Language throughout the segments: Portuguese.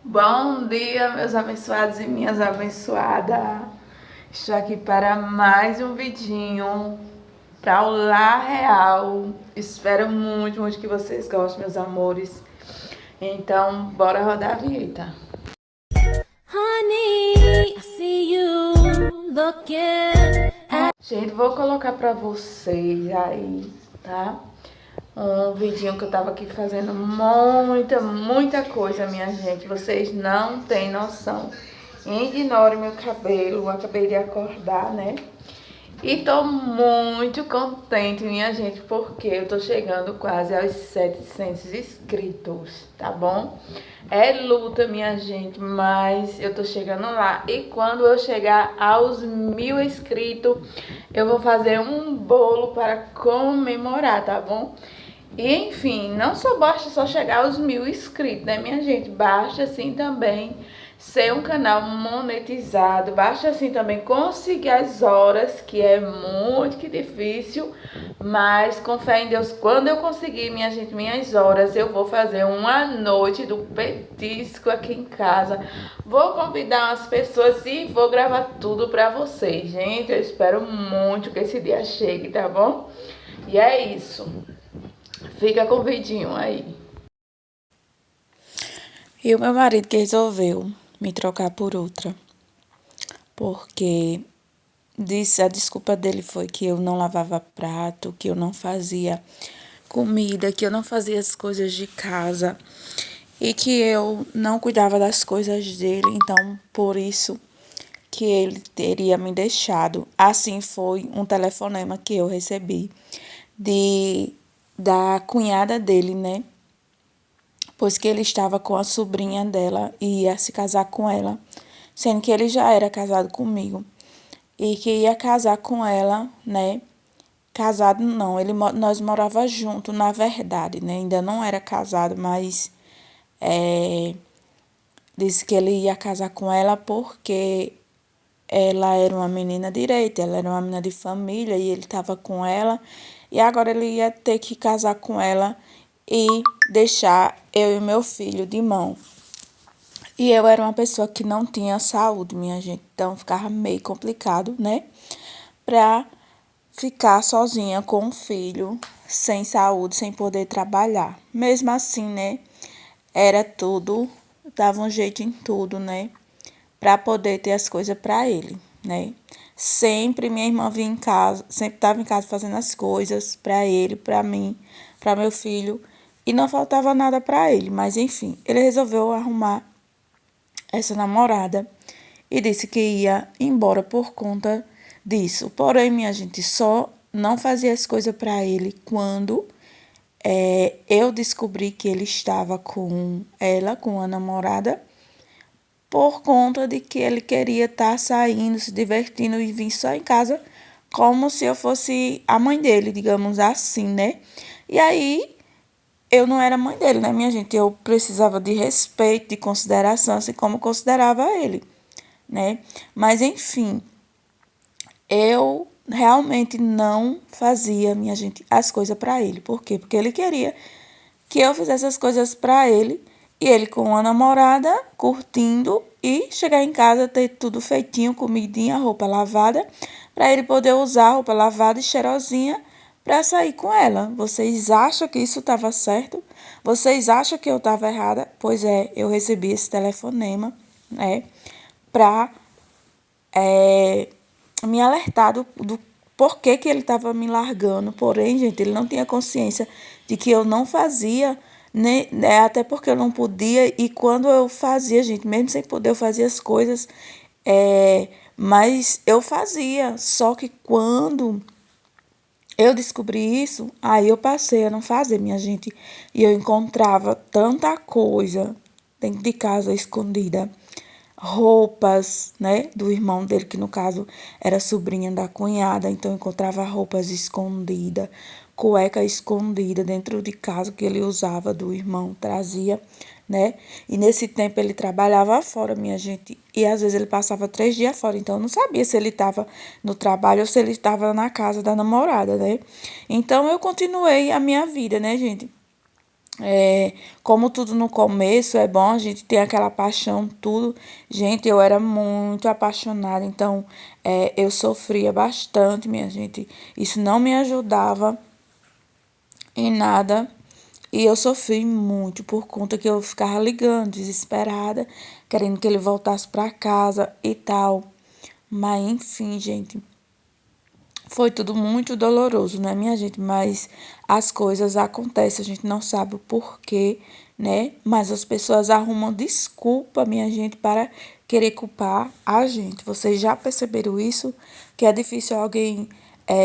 Bom dia, meus abençoados e minhas abençoadas. Estou aqui para mais um vidinho para o Lar Real. Espero muito que vocês gostem, meus amores. Então, bora rodar a vinheta. Honey, I see you looking at... Gente, vou colocar para vocês aí, tá? Um vidinho que eu tava aqui fazendo muita coisa, minha gente. Vocês não têm noção. Ignore meu cabelo, eu acabei de acordar, né? E tô muito contente, minha gente, porque eu tô chegando quase aos 700 inscritos, tá bom? É luta, minha gente, mas eu tô chegando lá. E quando eu chegar aos 1000 inscritos, eu vou fazer um bolo para comemorar, tá bom? E enfim, não só basta só chegar aos 1000 inscritos, né, minha gente? Basta assim também ser um canal monetizado, basta assim também conseguir as horas, que é muito que difícil, mas com fé em Deus, quando eu conseguir, minha gente, minhas horas, eu vou fazer uma noite do petisco aqui em casa. Vou convidar umas pessoas e vou gravar tudo pra vocês, gente. Eu espero muito que esse dia chegue, tá bom? E é isso. Fica com o vidinho aí. E o meu marido que resolveu me trocar por outra, porque a desculpa dele foi que eu não lavava prato, que eu não fazia comida, que eu não fazia as coisas de casa e que eu não cuidava das coisas dele, então por isso que ele teria me deixado. Assim foi um telefonema que eu recebi de da cunhada dele, né? Pois que ele estava com a sobrinha dela e ia se casar com ela, sendo que ele já era casado comigo e que ia casar com ela, né? Casado não, nós morava junto, na verdade, né? Ainda não era casado, mas disse que ele ia casar com ela porque ela era uma menina direita, ela era uma menina de família e ele estava com ela. E agora ele ia ter que casar com ela e deixar eu e meu filho de mão. E eu era uma pessoa que não tinha saúde, minha gente. Então ficava meio complicado, né? Pra ficar sozinha com um filho, sem saúde, sem poder trabalhar. Mesmo assim, né? Era tudo, dava um jeito em tudo, né? Pra poder ter as coisas pra ele, né? Sempre minha irmã vinha em casa, sempre estava em casa fazendo as coisas pra ele, pra mim, pra meu filho. E não faltava nada pra ele, mas enfim, ele resolveu arrumar essa namorada e disse que ia embora por conta disso. Porém, minha gente, só não fazia as coisas para ele quando eu descobri que ele estava com ela, com a namorada, por conta de que ele queria estar saindo, se divertindo e vir só em casa como se eu fosse a mãe dele, digamos assim, né? E aí eu não era mãe dele, né, minha gente? Eu precisava de respeito, de consideração, assim como considerava ele, né? Mas, enfim, eu realmente não fazia, minha gente, as coisas para ele. Por quê? Porque ele queria que eu fizesse as coisas para ele e ele com uma namorada, curtindo e chegar em casa, ter tudo feitinho, comidinha, roupa lavada, para ele poder usar a roupa lavada e cheirosinha para sair com ela. Vocês acham que isso estava certo? Vocês acham que eu estava errada? Pois é, eu recebi esse telefonema, né, para me alertar do porquê que ele estava me largando. Porém, gente, ele não tinha consciência de que eu não fazia, né, até porque eu não podia. E quando eu fazia, gente, mesmo sem poder, eu fazia as coisas, mas eu fazia. Só que quando eu descobri isso, aí eu passei a não fazer, minha gente. E eu encontrava tanta coisa dentro de casa escondida, roupas, né, do irmão dele, que no caso era sobrinha da cunhada, então encontrava roupas escondidas, cueca escondida dentro de casa que ele usava do irmão, trazia, né? E nesse tempo ele trabalhava fora, minha gente, e às vezes ele passava 3 dias fora, então eu não sabia se ele estava no trabalho ou se ele estava na casa da namorada, né? Então eu continuei a minha vida, né, gente? Como tudo no começo é bom, a gente tem aquela paixão, tudo. Gente, eu era muito apaixonada, então eu sofria bastante, minha gente. Isso não me ajudava em nada. E eu sofri muito por conta que eu ficava ligando, desesperada, querendo que ele voltasse para casa e tal. Mas enfim, gente, foi tudo muito doloroso, né, minha gente? Mas as coisas acontecem, a gente não sabe o porquê, né? Mas as pessoas arrumam desculpa, minha gente, para querer culpar a gente. Vocês já perceberam isso? Que é difícil alguém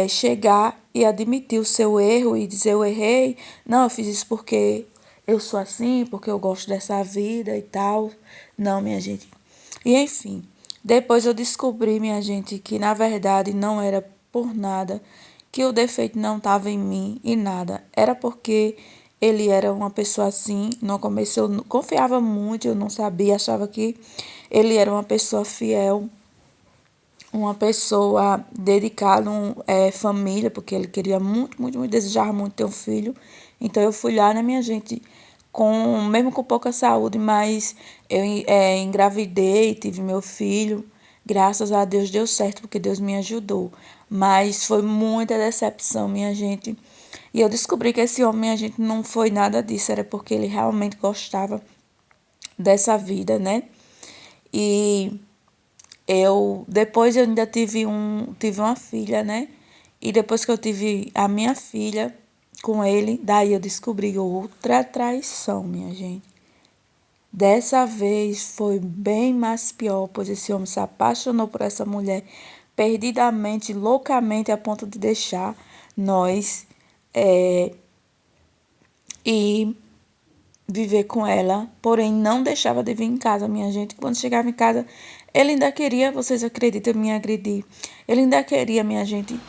chegar e admitir o seu erro e dizer eu errei. Não, eu fiz isso porque eu sou assim, porque eu gosto dessa vida e tal. Não, minha gente. E enfim, depois eu descobri, minha gente, que na verdade não era por nada, que o defeito não estava em mim e nada. Era porque ele era uma pessoa assim. No começo eu confiava muito, eu não sabia, achava que ele era uma pessoa fiel, uma pessoa dedicada, família, porque ele queria muito, muito, muito, desejava muito ter um filho. Então eu fui lá, né, minha gente, mesmo com pouca saúde, mas eu engravidei, tive meu filho. Graças a Deus deu certo, porque Deus me ajudou. Mas foi muita decepção, minha gente. E eu descobri que esse homem, minha gente, não foi nada disso, era porque ele realmente gostava dessa vida, né? E depois eu ainda tive uma filha, né? E depois que eu tive a minha filha com ele, daí eu descobri outra traição, minha gente. Dessa vez foi bem mais pior, pois esse homem se apaixonou por essa mulher perdidamente, loucamente, a ponto de deixar nós ir viver com ela, porém não deixava de vir em casa, minha gente. Quando chegava em casa, ele ainda queria, vocês acreditam, me agredir. Ele ainda queria, minha gente,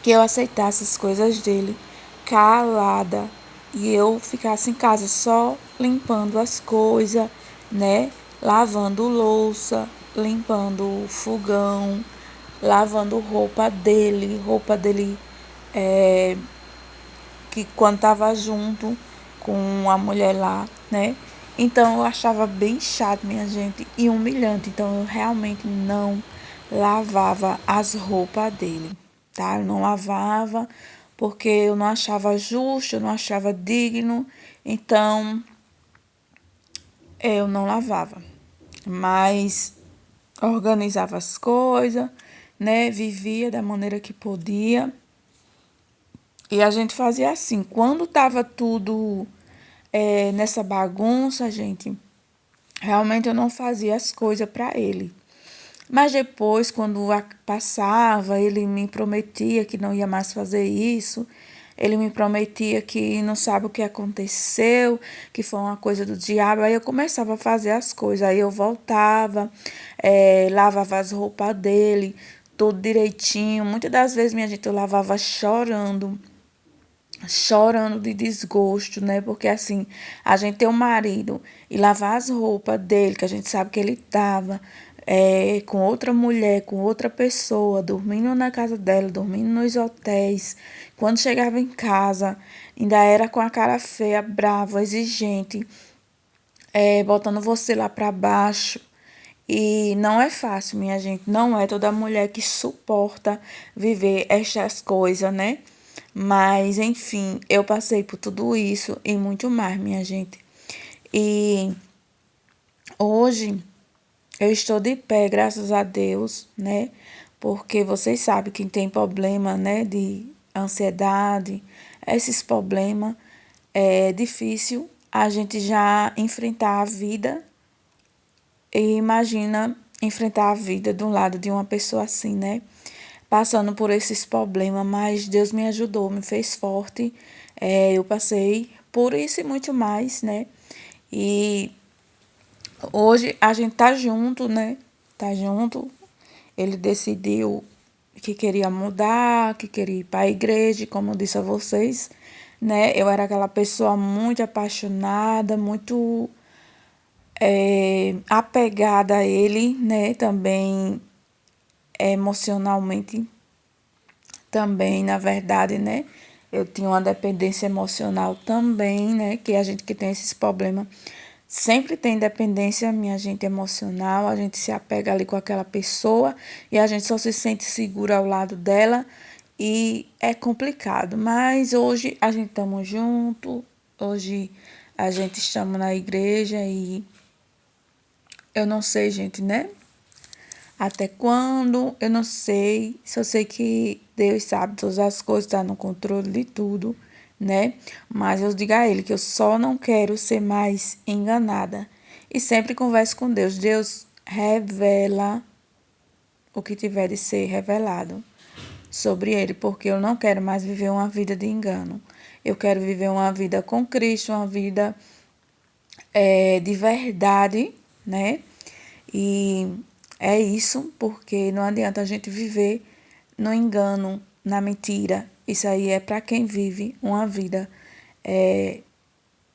que eu aceitasse as coisas dele, calada, e eu ficasse em casa só limpando as coisas, né? Lavando louça, limpando o fogão, lavando roupa dele que quando estava junto com a mulher lá, né? Então eu achava bem chato, minha gente, e humilhante. Então eu realmente não lavava as roupas dele, tá? Eu não lavava porque eu não achava justo, eu não achava digno. Então eu não lavava. Mas organizava as coisas, né? Vivia da maneira que podia. E a gente fazia assim, quando tava tudo nessa bagunça, gente, realmente eu não fazia as coisas para ele. Mas depois, quando passava, ele me prometia que não ia mais fazer isso. Ele me prometia que não sabe o que aconteceu, que foi uma coisa do diabo. Aí eu começava a fazer as coisas. Aí eu voltava, lavava as roupas dele, tudo direitinho. Muitas das vezes, minha gente, eu lavava chorando de desgosto, né? Porque assim, a gente tem um marido e lavar as roupas dele, que a gente sabe que ele tava com outra mulher, com outra pessoa, dormindo na casa dela, dormindo nos hotéis. Quando chegava em casa, ainda era com a cara feia, brava, exigente, botando você lá para baixo. E não é fácil, minha gente. Não é toda mulher que suporta viver estas coisas, né? Mas, enfim, eu passei por tudo isso e muito mais, minha gente. E hoje eu estou de pé, graças a Deus, né? Porque vocês sabem que tem problema, né, de ansiedade, esses problemas, é difícil a gente já enfrentar a vida. E imagina enfrentar a vida do lado de uma pessoa assim, né? Passando por esses problemas, mas Deus me ajudou, me fez forte. Eu passei por isso e muito mais, né? E hoje a gente tá junto, né? Tá junto. Ele decidiu que queria mudar, que queria ir para a igreja, como eu disse a vocês, né? Eu era aquela pessoa muito apaixonada, muito apegada a ele, né? Também emocionalmente, também, na verdade, né? Eu tinha uma dependência emocional também, né? Que a gente que tem esses problemas sempre tem dependência, minha gente, emocional. A gente se apega ali com aquela pessoa e a gente só se sente segura ao lado dela e é complicado. Mas hoje a gente estamos junto, hoje a gente estamos na igreja e eu não sei, gente, né? Até quando? Eu não sei. Só sei que Deus sabe todas as coisas, está no controle de tudo, né? Mas eu digo a Ele que eu só não quero ser mais enganada. E sempre converso com Deus. Deus, revela o que tiver de ser revelado sobre Ele, porque eu não quero mais viver uma vida de engano. Eu quero viver uma vida com Cristo, uma vida de verdade, né? E é isso, porque não adianta a gente viver no engano, na mentira. Isso aí é para quem vive uma vida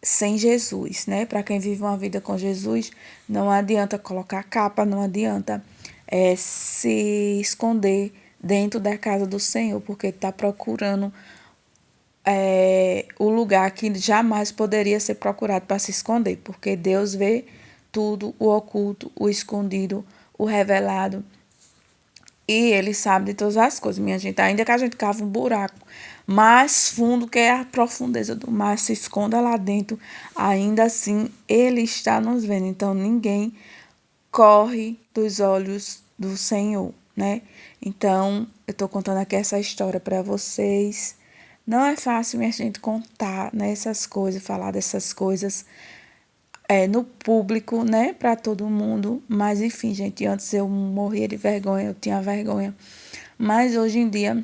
sem Jesus, né? Para quem vive uma vida com Jesus, não adianta colocar capa, não adianta se esconder dentro da casa do Senhor, porque está procurando o lugar que jamais poderia ser procurado para se esconder, porque Deus vê tudo, o oculto, o escondido, o revelado. E Ele sabe de todas as coisas, minha gente. Ainda que a gente cave um buraco mais fundo que é a profundeza do mar, se esconda lá dentro, ainda assim Ele está nos vendo. Então ninguém corre dos olhos do Senhor, né? Então, eu estou contando aqui essa história para vocês. Não é fácil, minha gente, contar, né, essas coisas, falar dessas coisas no público, né, para todo mundo. Mas, enfim, gente, antes eu morria de vergonha, eu tinha vergonha. Mas hoje em dia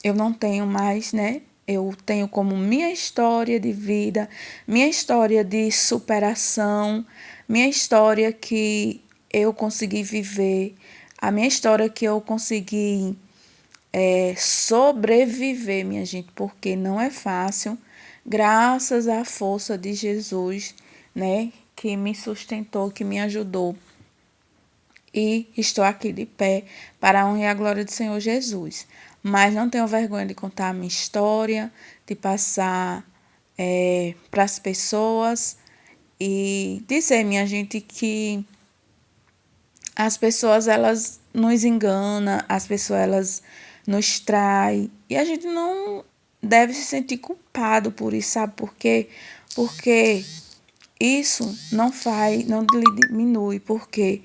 eu não tenho mais, né? Eu tenho como minha história de vida, minha história de superação, minha história que eu consegui viver, a minha história que eu consegui sobreviver, minha gente, porque não é fácil, graças à força de Jesus, né, que me sustentou, que me ajudou. E estou aqui de pé para a honra e a glória do Senhor Jesus. Mas não tenho vergonha de contar a minha história, de passar para as pessoas e dizer, minha gente, que as pessoas elas nos enganam, as pessoas elas nos traem e a gente não deve se sentir culpado por isso, sabe por quê? Porque isso não lhe diminui, porque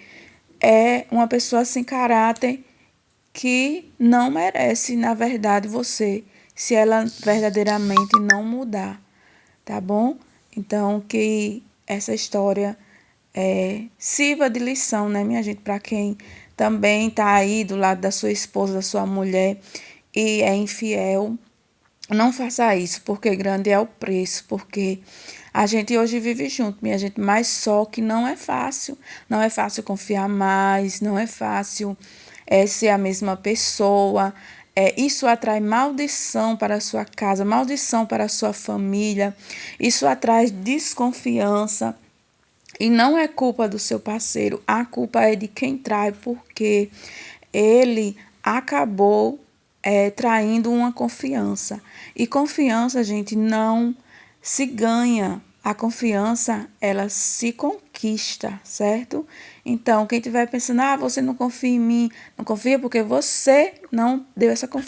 é uma pessoa sem caráter que não merece, na verdade, você, se ela verdadeiramente não mudar, tá bom? Então, que essa história sirva de lição, né, minha gente, para quem também tá aí do lado da sua esposa, da sua mulher e é infiel. Não faça isso, porque grande é o preço, porque a gente hoje vive junto, minha gente, mas só que não é fácil. Não é fácil confiar mais, não é fácil ser a mesma pessoa. Isso atrai maldição para a sua casa, maldição para a sua família, isso atrai desconfiança. E não é culpa do seu parceiro, a culpa é de quem trai, porque ele acabou traindo uma confiança. E confiança, gente, não se ganha. A confiança, ela se conquista, certo? Então, quem estiver pensando, você não confia em mim, não confia porque você não deu essa confiança.